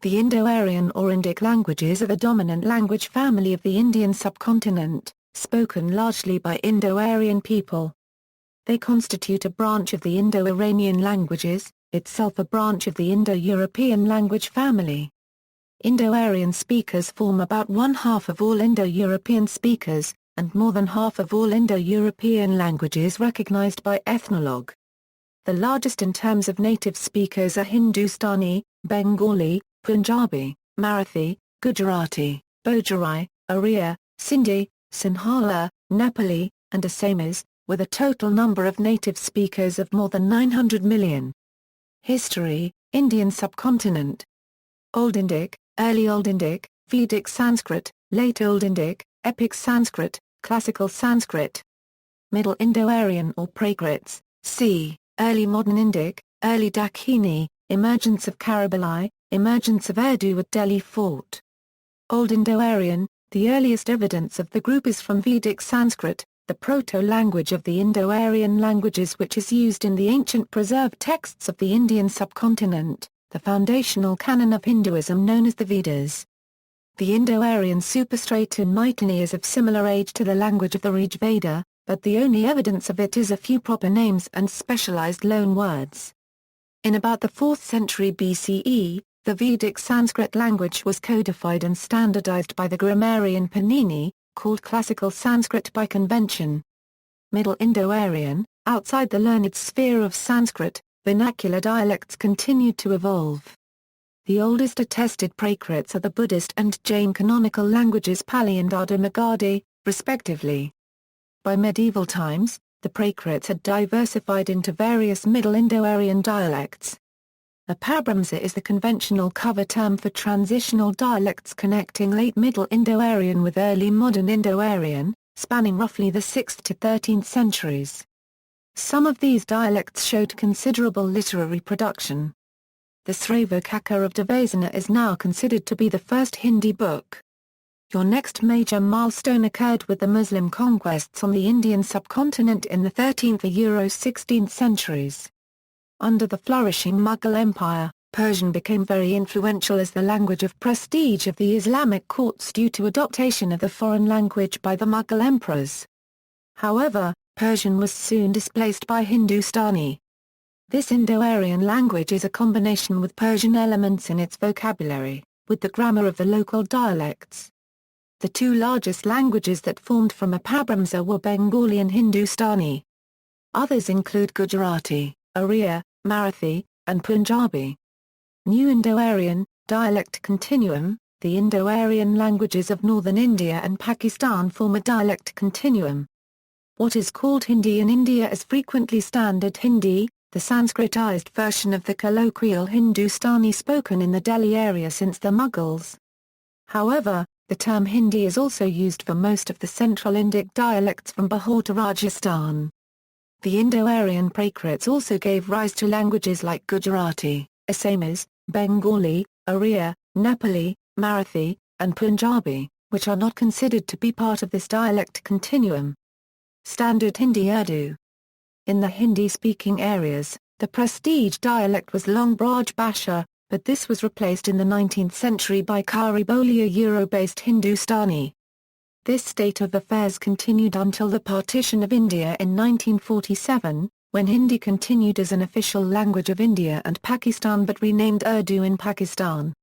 The Indo-Aryan or Indic languages are the dominant language family of the Indian subcontinent, spoken largely by Indo-Aryan people. They constitute a branch of the Indo-Iranian languages, itself a branch of the Indo-European language family. Indo-Aryan speakers form about one-half of all Indo-European speakers, and more than half of all Indo-European languages recognized by Ethnologue. The largest in terms of native speakers are Hindustani, Bengali, Punjabi, Marathi, Gujarati, Bhojpuri, Oriya, Sindhi, Sinhala, Nepali, and Assamese, with a total number of native speakers of more than 900 million. History: Indian subcontinent. Old Indic, Early Old Indic, Vedic Sanskrit, Late Old Indic, Epic Sanskrit, Classical Sanskrit. Middle Indo-Aryan or Prakrits, c. Early Modern Indic, Early Dakhini, emergence of Karabali, emergence of Urdu at Delhi Fort. Old Indo-Aryan, the earliest evidence of the group is from Vedic Sanskrit, the proto-language of the Indo-Aryan languages which is used in the ancient preserved texts of the Indian subcontinent, the foundational canon of Hinduism known as the Vedas. The Indo-Aryan superstratum Mitanni is of similar age to the language of the Rig Veda, but the only evidence of it is a few proper names and specialized loan words. In about the 4th century BCE, the Vedic Sanskrit language was codified and standardized by the grammarian Panini, called Classical Sanskrit by convention. Middle Indo-Aryan, outside the learned sphere of Sanskrit, vernacular dialects continued to evolve. The oldest attested Prakrits are the Buddhist and Jain canonical languages Pali and Ardo-Magadhi, respectively. By medieval times, the Prakrits had diversified into various Middle Indo-Aryan dialects. Apabramsa is the conventional cover term for transitional dialects connecting late Middle Indo-Aryan with early Modern Indo-Aryan, spanning roughly the 6th to 13th centuries. Some of these dialects showed considerable literary production. The Sravakaka of Devasana is now considered to be the first Hindi book. Your next major milestone occurred with the Muslim conquests on the Indian subcontinent in the 13th or 16th centuries. Under the flourishing Mughal Empire, Persian became very influential as the language of prestige of the Islamic courts due to adoption of the foreign language by the Mughal emperors. However, Persian was soon displaced by Hindustani. This Indo-Aryan language is a combination with Persian elements in its vocabulary, with the grammar of the local dialects. The two largest languages that formed from Apabramsa were Bengali and Hindustani. Others include Gujarati, Oriya, Marathi, and Punjabi. New Indo-Aryan, dialect continuum, the Indo-Aryan languages of northern India and Pakistan form a dialect continuum. What is called Hindi in India is frequently Standard Hindi, the Sanskritized version of the colloquial Hindustani spoken in the Delhi area since the Mughals. However, the term Hindi is also used for most of the Central Indic dialects from Bihar to Rajasthan. The Indo-Aryan Prakrits also gave rise to languages like Gujarati, Assamese, Bengali, Oriya, Nepali, Marathi, and Punjabi, which are not considered to be part of this dialect continuum. Standard Hindi-Urdu. In the Hindi-speaking areas, the prestige dialect was long Braj Bhasha, but this was replaced in the 19th century by Khari-Bolia Euro-based Hindustani. This state of affairs continued until the partition of India in 1947, when Hindi continued as an official language of India and Pakistan but renamed Urdu in Pakistan.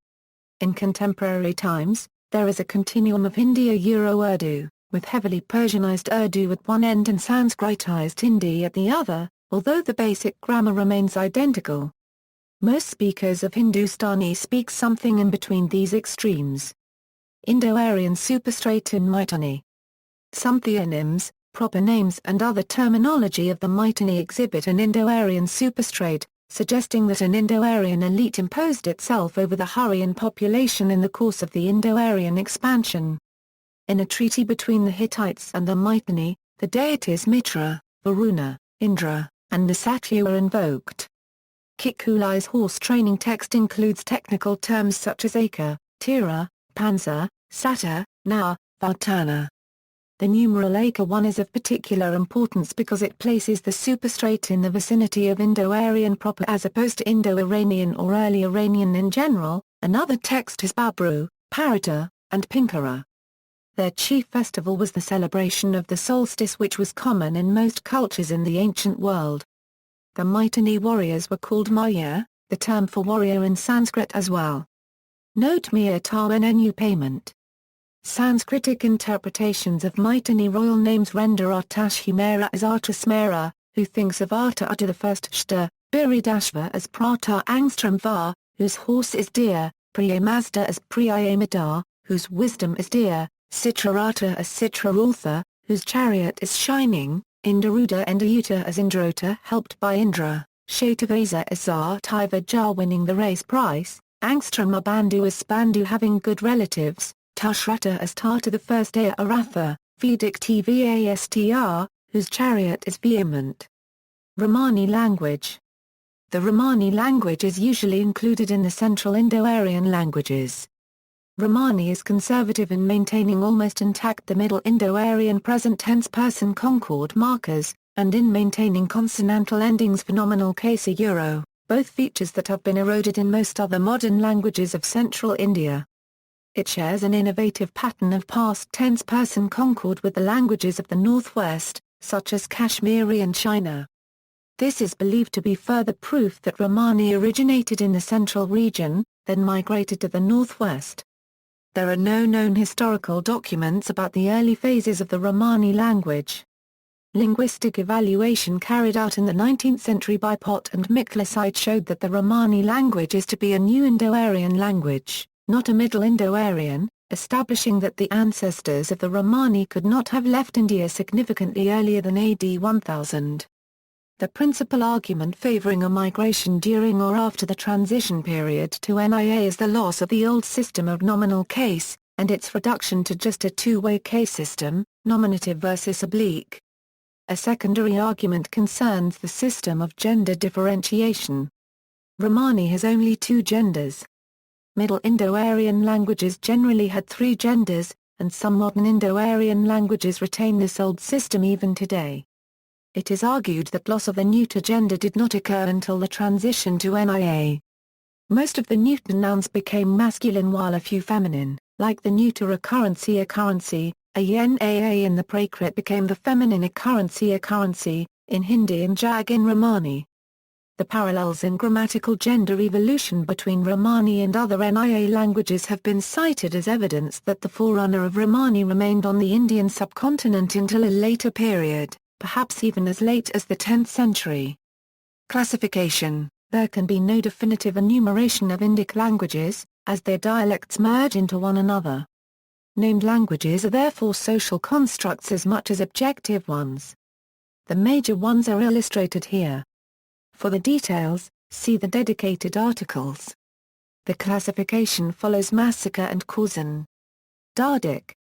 In contemporary times, there is a continuum of Hindi-Euro-Urdu, with heavily Persianized Urdu at one end and Sanskritized Hindi at the other, although the basic grammar remains identical. Most speakers of Hindustani speak something in between these extremes. Indo-Aryan superstratum Mitanni. Some theonyms, proper names and other terminology of the Mitanni exhibit an Indo-Aryan superstrate, suggesting that an Indo-Aryan elite imposed itself over the Hurrian population in the course of the Indo-Aryan expansion. In a treaty between the Hittites and the Mitanni, the deities Mitra, Varuna, Indra, and Nisatya were invoked. Kikuli's horse training text includes technical terms such as Aka, Tira, Panza, Sata, Na, Vartana. The numeral Aka-1 is of particular importance because it places the superstrate in the vicinity of Indo-Aryan proper as opposed to Indo-Iranian or early Iranian in general, Another text is Babru, Parata, and Pinkara. Their chief festival was the celebration of the solstice, which was common in most cultures in the ancient world. The Mitanni warriors were called Maya, the term for warrior in Sanskrit as well. Note Maya Tawanenu payment. Sanskritic interpretations of Mitanni royal names render Artashimera as Artasmera, who thinks of Arta Uta the first Shta, Biridashva as Prata Angstrom Va, whose horse is deer, Priyamazda as Priyamadar, whose wisdom is deer, Citrarata as Citrarultha, whose chariot is shining, Indaruda and Ayuta as Indrata helped by Indra, Shatavaza as Zartiva winning the race prize, Angstrom Bandhu as Spandu having good relatives, Tushrata as Tata the first Aya Aratha, Vedic Tvastr, whose chariot is vehement. Romani language. The Romani language is usually included in the Central Indo-Aryan languages. Romani is conservative in maintaining almost intact the Middle Indo-Aryan present tense person concord markers, and in maintaining consonantal endings phenomenal case euro, both features that have been eroded in most other modern languages of central India. It shares an innovative pattern of past tense person concord with the languages of the northwest, such as Kashmiri and China. This is believed to be further proof that Romani originated in the central region, then migrated to the northwest. There are no known historical documents about the early phases of the Romani language. Linguistic evaluation carried out in the 19th century by Pott and Miklaside showed that the Romani language is to be a new Indo-Aryan language, not a Middle Indo-Aryan, establishing that the ancestors of the Romani could not have left India significantly earlier than AD 1000. The principal argument favoring a migration during or after the transition period to NIA is the loss of the old system of nominal case, and its reduction to just a two-way case system, nominative versus oblique. A secondary argument concerns the system of gender differentiation. Romani has only two genders. Middle Indo-Aryan languages generally had three genders, and some modern Indo-Aryan languages retain this old system even today. It is argued that loss of the neuter gender did not occur until the transition to NIA. Most of the neuter nouns became masculine while a few feminine, like the neuter occurrency, a yen aa in the Prakrit became the feminine occurrency, in Hindi and jag in Romani. The parallels in grammatical gender evolution between Romani and other NIA languages have been cited as evidence that the forerunner of Romani remained on the Indian subcontinent until a later period, perhaps even as late as the 10th century. Classification. There can be no definitive enumeration of Indic languages, as their dialects merge into one another. Named languages are therefore social constructs as much as objective ones. The major ones are illustrated here. For the details, see the dedicated articles. The classification follows Massacre and Curzon. Dardic.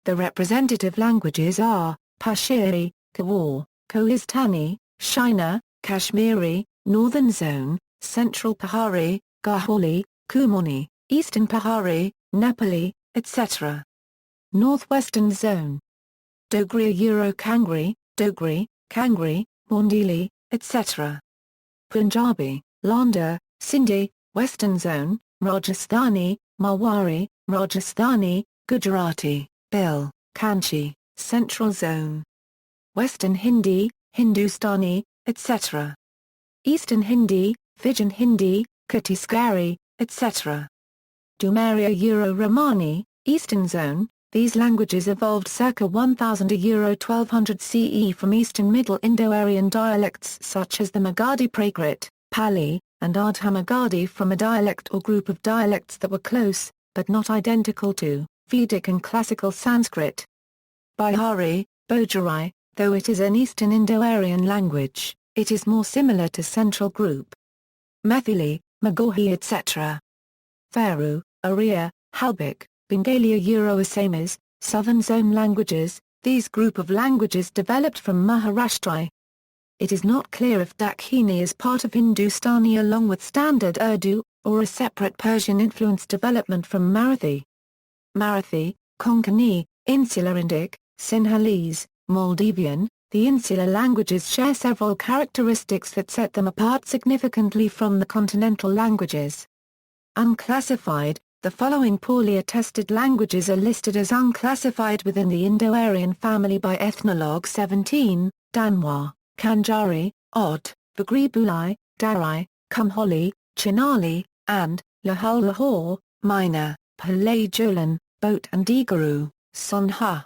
The representative languages are, Pashiri, Kawar, Kohistani, Shina, Kashmiri, Northern Zone, Central Pahari, Gaholi, Kumani, Eastern Pahari, Nepali, etc. Northwestern Zone. Dogri Euro-Kangri, Dogri, Kangri, Mondili, etc. Punjabi, Landa, Sindhi, Western Zone, Rajasthani, Marwari, Rajasthani, Gujarati, Bil, Kanchi, Central Zone. Western Hindi, Hindustani, etc. Eastern Hindi, Fijian Hindi, Chhattisgarhi, etc. Dumaria Euro-Romani, Eastern Zone. These languages evolved circa 1000 to Euro 1200 CE from Eastern Middle Indo-Aryan dialects such as the Magadhi Prakrit, Pali, and Ardha-Magadhi from a dialect or group of dialects that were close, but not identical to, Vedic and Classical Sanskrit. Bihari, Bhojpuri, though it is an Eastern Indo-Aryan language, it is more similar to Central Group. Maithili, Magahi etc. Faru, Oriya, Halbik, Bengali Euro-Assamese, Southern Zone languages. These group of languages developed from Maharashtra. It is not clear if Dakhini is part of Hindustani along with Standard Urdu, or a separate Persian-influenced development from Marathi. Marathi, Konkani, Insular Indic, Sinhalese, Maldivian. The insular languages share several characteristics that set them apart significantly from the continental languages. Unclassified. The following poorly attested languages are listed as unclassified within the Indo-Aryan family by Ethnologue 17, Danwa, Kanjari, Odd, Bagri-Bulai, Dari, Kumholi, Chinali, and Lahul-Lahore, Minor, Palay-Jolan, Boat and Igaru, Sonha.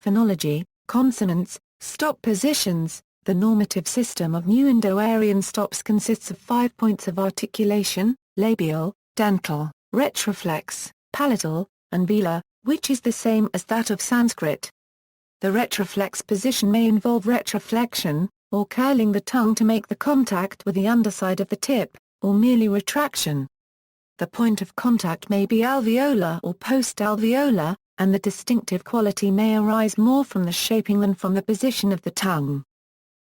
Phonology, consonants, stop positions. The normative system of New Indo-Aryan stops consists of 5 points of articulation: labial, dental, retroflex, palatal, and velar, which is the same as that of Sanskrit. The retroflex position may involve retroflexion, or curling the tongue to make the contact with the underside of the tip, or merely retraction. The point of contact may be alveolar or post-alveolar, and the distinctive quality may arise more from the shaping than from the position of the tongue.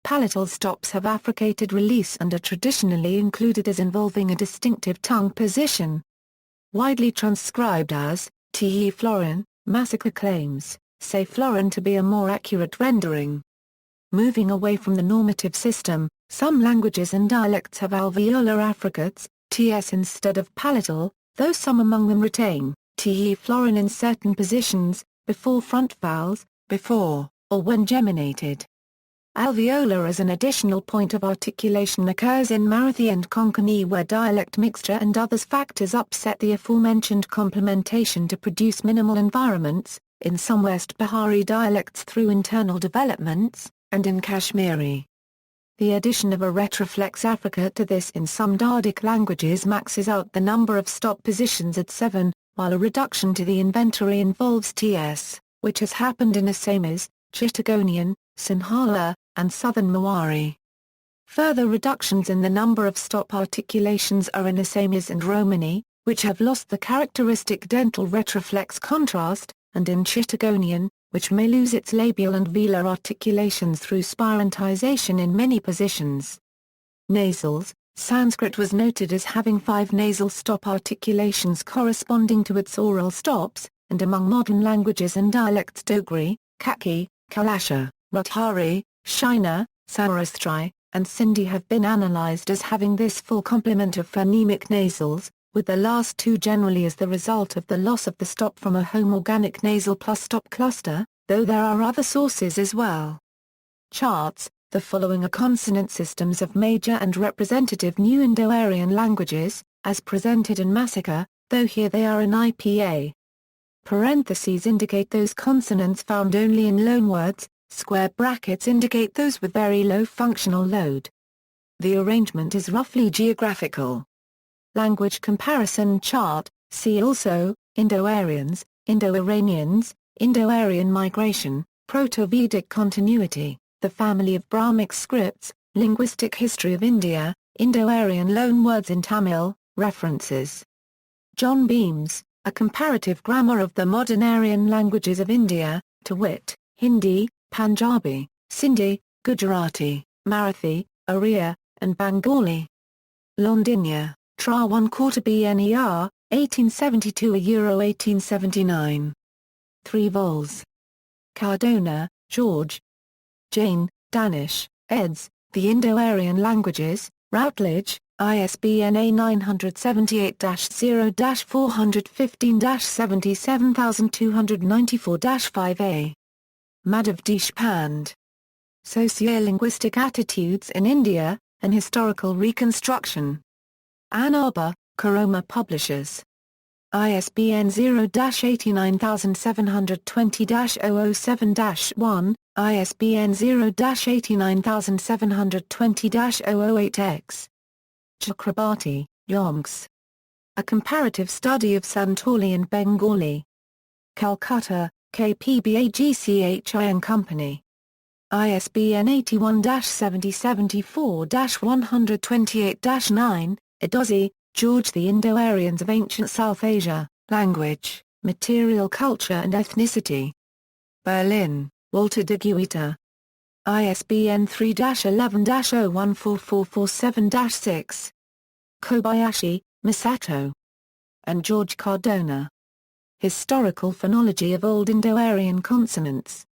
Palatal stops have affricated release and are traditionally included as involving a distinctive tongue position. Widely transcribed as te florin, Massacre claims, say florin to be a more accurate rendering. Moving away from the normative system, some languages and dialects have alveolar affricates, ts instead of palatal, though some among them retain te florin in certain positions, before front vowels, before, or when geminated. Alveolar as an additional point of articulation occurs in Marathi and Konkani, where dialect mixture and other factors upset the aforementioned complementation to produce minimal environments, in some West Bihari dialects through internal developments, and in Kashmiri. The addition of a retroflex affricate to this in some Dardic languages maxes out the number of stop positions at 7, while a reduction to the inventory involves ts, which has happened in Assamese, Chittagonian, Sinhala, and Southern Mewari. Further reductions in the number of stop articulations are in Assamese and Romani, which have lost the characteristic dental retroflex contrast, and in Chittagonian, which may lose its labial and velar articulations through spirantization in many positions. Nasals. Sanskrit was noted as having 5 nasal stop articulations corresponding to its oral stops, and among modern languages and dialects Dogri, Kaki, Kalasha, Rathari, Shina, Saurashtra, and Sindhi have been analyzed as having this full complement of phonemic nasals, with the last two generally as the result of the loss of the stop from a home-organic nasal plus stop cluster, though there are other sources as well. Charts. The following are consonant systems of major and representative New Indo-Aryan languages, as presented in Massacre, though here they are in IPA. Parentheses indicate those consonants found only in loanwords, square brackets indicate those with very low functional load. The arrangement is roughly geographical. Language comparison chart. See also, Indo-Aryans, Indo-Iranians, Indo-Aryan migration, Proto-Vedic continuity, the family of Brahmic scripts, linguistic history of India, Indo-Aryan loanwords in Tamil, references. John Beams, A Comparative Grammar of the Modern Aryan Languages of India, to wit, Hindi, Punjabi, Sindhi, Gujarati, Marathi, Oriya, and Bengali. Londinia, Tra 1/4 BNER, 1872 Euro 1879. 3 vols. Cardona, George. Jane, Danish, eds., The Indo-Aryan Languages, Routledge, ISBN A978-0-415-77294-5A. Madhav Deshpande. Sociolinguistic Attitudes in India, An Historical Reconstruction. Ann Arbor, Karoma Publishers. ISBN 0-89720-007-1, ISBN 0-89720-008-X. Chakrabarti, Yonks. A Comparative Study of Santali and Bengali. Calcutta, KPBAGCHI and Company. ISBN 81-7074-128-9, Edozi, George. The Indo-Aryans of Ancient South Asia, Language, Material Culture and Ethnicity. Berlin, Walter de Guita. ISBN 3-11-014447-6. Kobayashi, Masato. And George Cardona. Historical Phonology of Old Indo-Aryan Consonants.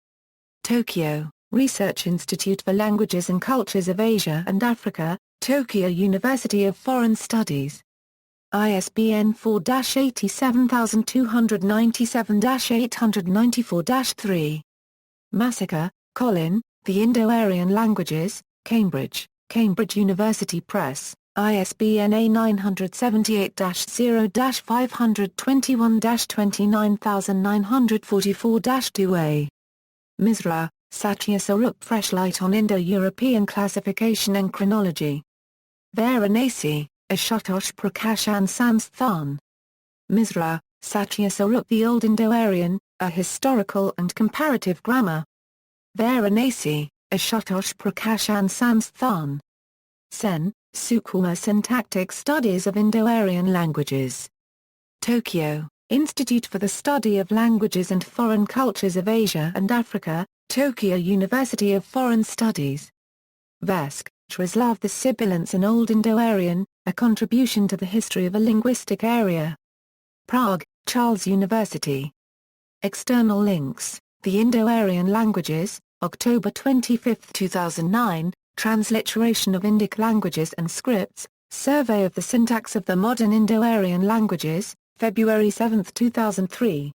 Tokyo, Research Institute for Languages and Cultures of Asia and Africa, Tokyo University of Foreign Studies. ISBN 4-87297-894-3. Massacre, Colin, The Indo-Aryan Languages, Cambridge, Cambridge University Press, ISBN A978-0-521-29944-2A. Misra, Satya Swarup Fresh Light on Indo-European Classification and Chronology. Varanasi, Ashutosh Prakash and Sansthan. Misra, Satya Swarup The Old Indo-Aryan, A Historical and Comparative Grammar. Varanasi, Ashutosh Prakash and Sansthan. Sen, Sukuma Syntactic Studies of Indo-Aryan Languages. Tokyo, Institute for the Study of Languages and Foreign Cultures of Asia and Africa, Tokyo University of Foreign Studies. Vesk, Traslav The Sibilants in Old Indo-Aryan, A Contribution to the History of a Linguistic Area. Prague, Charles University. External links, The Indo-Aryan Languages, October 25, 2009, Transliteration of Indic Languages and Scripts, Survey of the Syntax of the Modern Indo-Aryan Languages, February 7, 2003.